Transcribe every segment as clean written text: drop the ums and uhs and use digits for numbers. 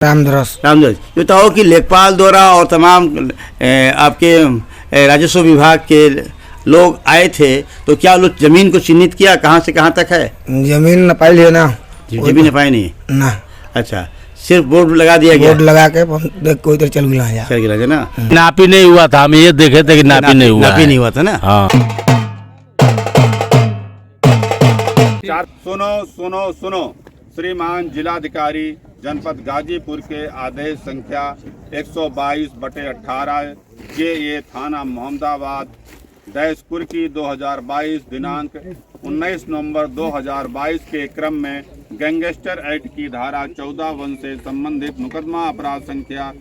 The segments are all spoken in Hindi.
रामदरस। ये बताओ कि लेखपाल द्वारा और तमाम आपके राजस्व विभाग के लोग आए थे तो क्या लोग जमीन को चिन्हित किया कहाँ से कहाँ तक है? जमीन न पाई लिया ना, जमीन न पाई नहीं ना। अच्छा, सिर्फ बोर्ड लगा दिया गया? बोर्ड लगा के देख कोई इधर चल गया ना। नापी नहीं हुआ था, हम ये देखे थे कि नापी नहीं हुआ था ना। हाँ। सुनो सुनो सुनो, श्रीमान जिलाधिकारी जनपद गाजीपुर के आदेश संख्या 122/18 JA थाना मोहम्मदाबाद दैश कुर्की 2022 दिनांक 19 नवंबर 2022 के क्रम में गैंगस्टर एक्ट की धारा 14(1) से संबंधित मुकदमा अपराध संख्या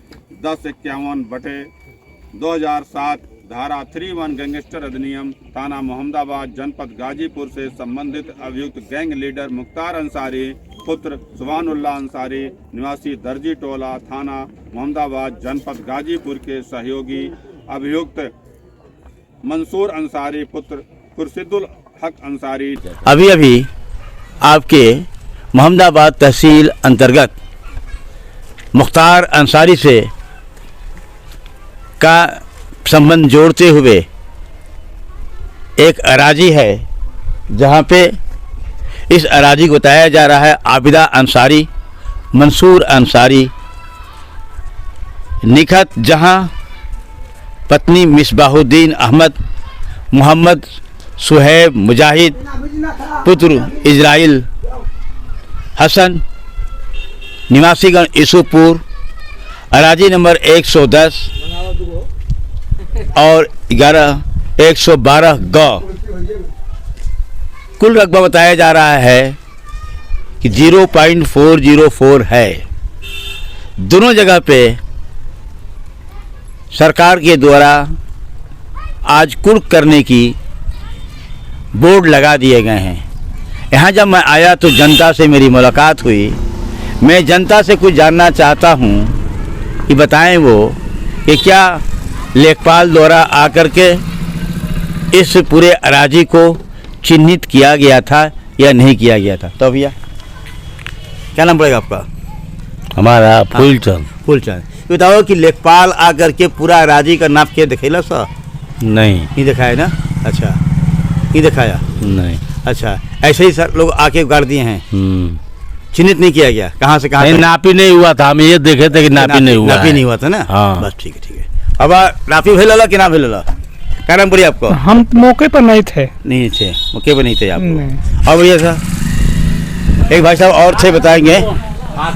1051/2007 धारा 31 गैंगस्टर अधिनियम थाना मोहम्मदाबाद जनपद गाजीपुर से संबंधित अभियुक्त गैंग लीडर मुख्तार अंसारी पुत्र सुभानुल्लाह अंसारी निवासी दर्जी टोला थाना मोहम्मदाबाद जनपद गाजीपुर के सहयोगी अभियुक्त मंसूर अंसारी पुत्र खुर्शीदुल हक अंसारी अभी आपके मोहम्मदाबाद तहसील अंतर्गत मुख्तार अंसारी से का संबंध जोड़ते हुए एक अराजी है जहां पे इस अराजी को बताया जा रहा है आबिदा अंसारी, मंसूर अंसारी, निखत जहां पत्नी मिसबाहुद्दीन अहमद, मोहम्मद सुहैब मुजाहिद पुत्र इजराइल हसन निवासीगण ईसुपुर, अराजी नंबर 110 और 112 गौ। कुल रकबा बताया जा रहा है कि 0.404 है। दोनों जगह पे सरकार के द्वारा आज कुर्क करने की बोर्ड लगा दिए गए हैं। यहाँ जब मैं आया तो जनता से मेरी मुलाकात हुई। मैं जनता से कुछ जानना चाहता हूँ कि बताएं वो कि क्या लेखपाल द्वारा आकर के इस पूरे अराजी को चिन्हित किया गया था या नहीं किया गया था। तो भैया क्या नाम पड़ेगा आपका? हमारा फूलचंद। बताओ कि लेखपाल आकर के पूरा अराजी का नाप के दिखेला सा? नहीं दिखाया ना। अच्छा, नहीं दिखाया? नहीं। अच्छा, ऐसे ही सर लोग आके गाड़ दिए हैं, चिन्हित नहीं किया गया कहाँ से कहाँ? नापी नहीं हुआ था, हम ये देखे थे कि नापी नहीं हुआ था ना। हाँ। बस ठीक है। अब नापी भेला कि ना भेला? क्या नाम पड़ी आपको? हम मौके पर नहीं थे। नहीं थे, मौके पर नहीं थे आप? और भैया साहब, एक भाई साहब और थे बताएंगे। हाँ,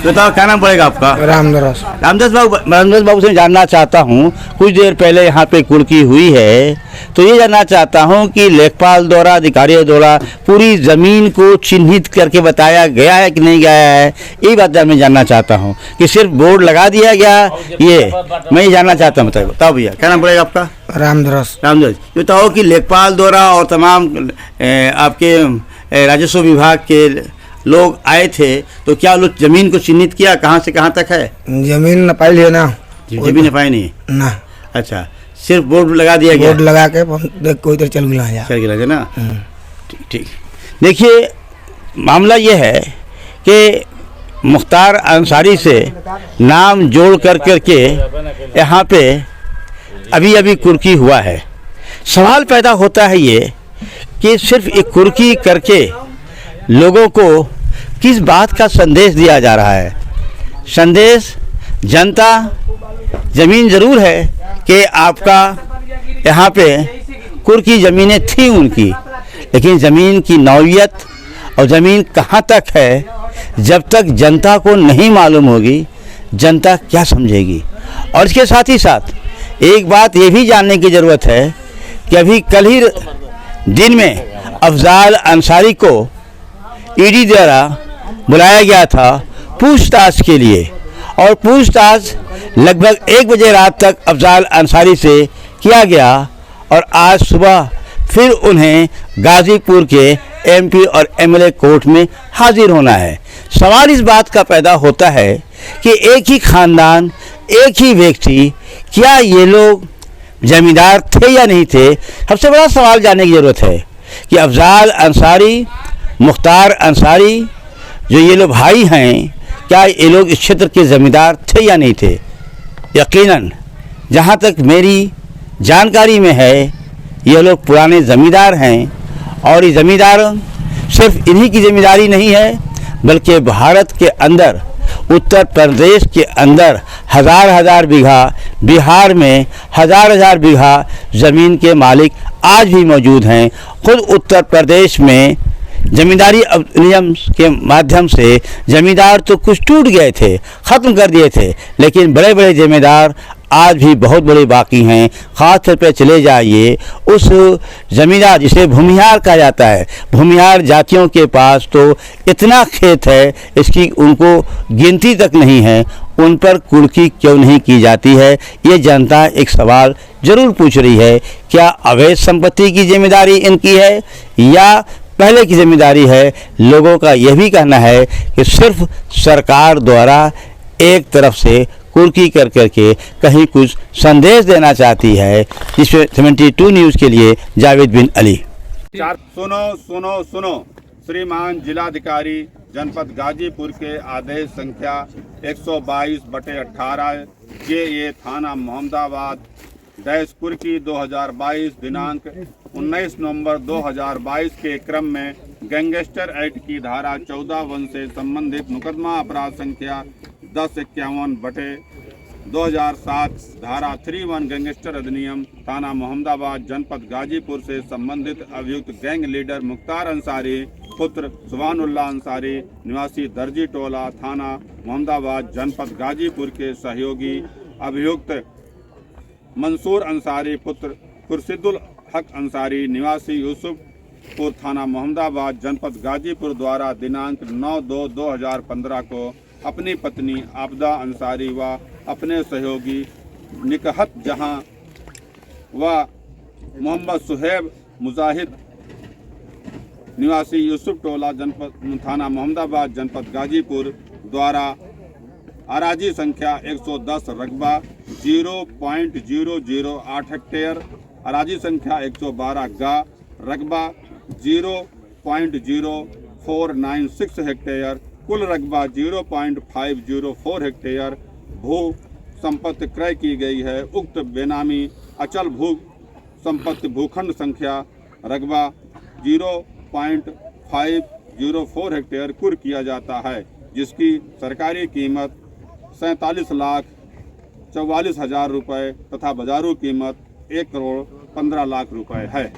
बताओ क्या नाम पड़ेगा आपका? रामदरस। रामदास बाबू से जानना चाहता हूँ, कुछ देर पहले यहाँ पे कुर्की हुई है तो ये जानना चाहता हूँ कि लेखपाल द्वारा, अधिकारियों द्वारा पूरी ज़मीन को चिन्हित करके बताया गया है कि नहीं गया है, ये बात मैं जानना चाहता हूँ कि सिर्फ बोर्ड लगा दिया गया, ये मैं ये जानना चाहता हूँ। बताओ भैया क्या नाम पड़ेगा आपका? रामदरस। ये बताओ कि लेखपाल द्वारा और तमाम आपके राजस्व विभाग के लोग आए थे तो क्या लोग जमीन को चिन्हित किया कहाँ से कहाँ तक है? जमीन न पाई लिया ना, जमीन न पाई नहीं ना। अच्छा, सिर्फ बोर्ड लगा दिया गया? बोर्ड लगा के देख कोई इधर चल गया ना। ठीक। देखिए, मामला ये है कि मुख्तार अंसारी से नाम जोड़ करके यहाँ पे अभी कुर्की हुआ है। सवाल पैदा होता है ये कि सिर्फ एक कुर्की करके लोगों को किस बात का संदेश दिया जा रहा है? संदेश जनता, ज़मीन ज़रूर है कि आपका यहाँ पे कुर्की ज़मीनें थी उनकी, लेकिन ज़मीन की नौइयत और ज़मीन कहाँ तक है जब तक जनता को नहीं मालूम होगी, जनता क्या समझेगी। और इसके साथ ही साथ एक बात ये भी जानने की ज़रूरत है कि अभी कल ही दिन में अफजाल अंसारी को ईडी द्वारा बुलाया गया था पूछताछ के लिए, और पूछताछ लगभग 1 बजे रात तक अफजाल अंसारी से किया गया और आज सुबह फिर उन्हें गाजीपुर के MP और MLA कोर्ट में हाजिर होना है। सवाल इस बात का पैदा होता है कि एक ही खानदान, एक ही व्यक्ति, क्या ये लोग जमींदार थे या नहीं थे? सबसे बड़ा सवाल जानने की ज़रूरत है कि अफजाल अंसारी, मुख्तार अंसारी, जो ये लोग भाई हैं, क्या ये लोग इस क्षेत्र के ज़मींदार थे या नहीं थे? यकीनन जहाँ तक मेरी जानकारी में है, ये लोग पुराने ज़मींदार हैं और ये ज़मींदार सिर्फ इन्हीं की ज़मींदारी नहीं है, बल्कि भारत के अंदर, उत्तर प्रदेश के अंदर हज़ार बीघा, बिहार में हज़ार बीघा ज़मीन के मालिक आज भी मौजूद हैं। खुद उत्तर प्रदेश में जमींदारी अधिनियम के माध्यम से जमींदार तो कुछ टूट गए थे, ख़त्म कर दिए थे, लेकिन बड़े बड़े जमींदार आज भी बहुत बड़े बाकी हैं। ख़ास तौर पे चले जाइए उस ज़मींदार जिसे भूमिहार कहा जाता है, भूमिहार जातियों के पास तो इतना खेत है, इसकी उनको गिनती तक नहीं है। उन पर कुर्की क्यों नहीं की जाती है? ये जनता एक सवाल ज़रूर पूछ रही है। क्या अवैध संपत्ति की जिम्मेदारी इनकी है या पहले की जिम्मेदारी है? लोगों का यह भी कहना है कि सिर्फ सरकार द्वारा एक तरफ से कुर्की कर करके कहीं कुछ संदेश देना चाहती है। जिसमें 72 न्यूज़ के लिए जावेद बिन अली। सुनो श्रीमान जिलाधिकारी जनपद गाजीपुर के आदेश संख्या 122/18 JA थाना मोहम्मदाबाद डैश कुर्की 2022 दिनांक 19 नवंबर 2022 के क्रम में गैंगस्टर एक्ट की धारा 14(1) से संबंधित मुकदमा अपराध संख्या 1051/2007 धारा 31 गैंगस्टर अधिनियम थाना मोहम्मदाबाद जनपद गाजीपुर से संबंधित अभियुक्त गैंग लीडर मुख्तार अंसारी पुत्र सुभानुल्लाह अंसारी निवासी दर्जी टोला थाना मोहम्मदाबाद जनपद गाजीपुर के सहयोगी अभियुक्त मंसूर अंसारी पुत्र खुर्शीदुल हक अंसारी निवासी यूसुफपुर थाना मोहम्मदाबाद जनपद गाजीपुर द्वारा दिनांक 9/2/2015 को अपनी पत्नी आबदा अंसारी व अपने सहयोगी निकहत जहां व मोहम्मद सुहेब मुजाहिद निवासी यूसुफ टोला जनपद थाना मोहम्मदाबाद जनपद गाजीपुर द्वारा अराजी संख्या 110 रकबा 0.008 हेक्टेयर, अराजी संख्या 112 गा रकबा 0.0496 हेक्टेयर, कुल रकबा 0.504 हेक्टेयर भू संपत्ति क्रय की गई है। उक्त बेनामी अचल भू संपत्ति भूखंड संख्या रकबा 0.504 हेक्टेयर कुर्क किया जाता है, जिसकी सरकारी कीमत 47,44,000 रुपये तथा बाजारू कीमत 1,15,00,000 रुपये है।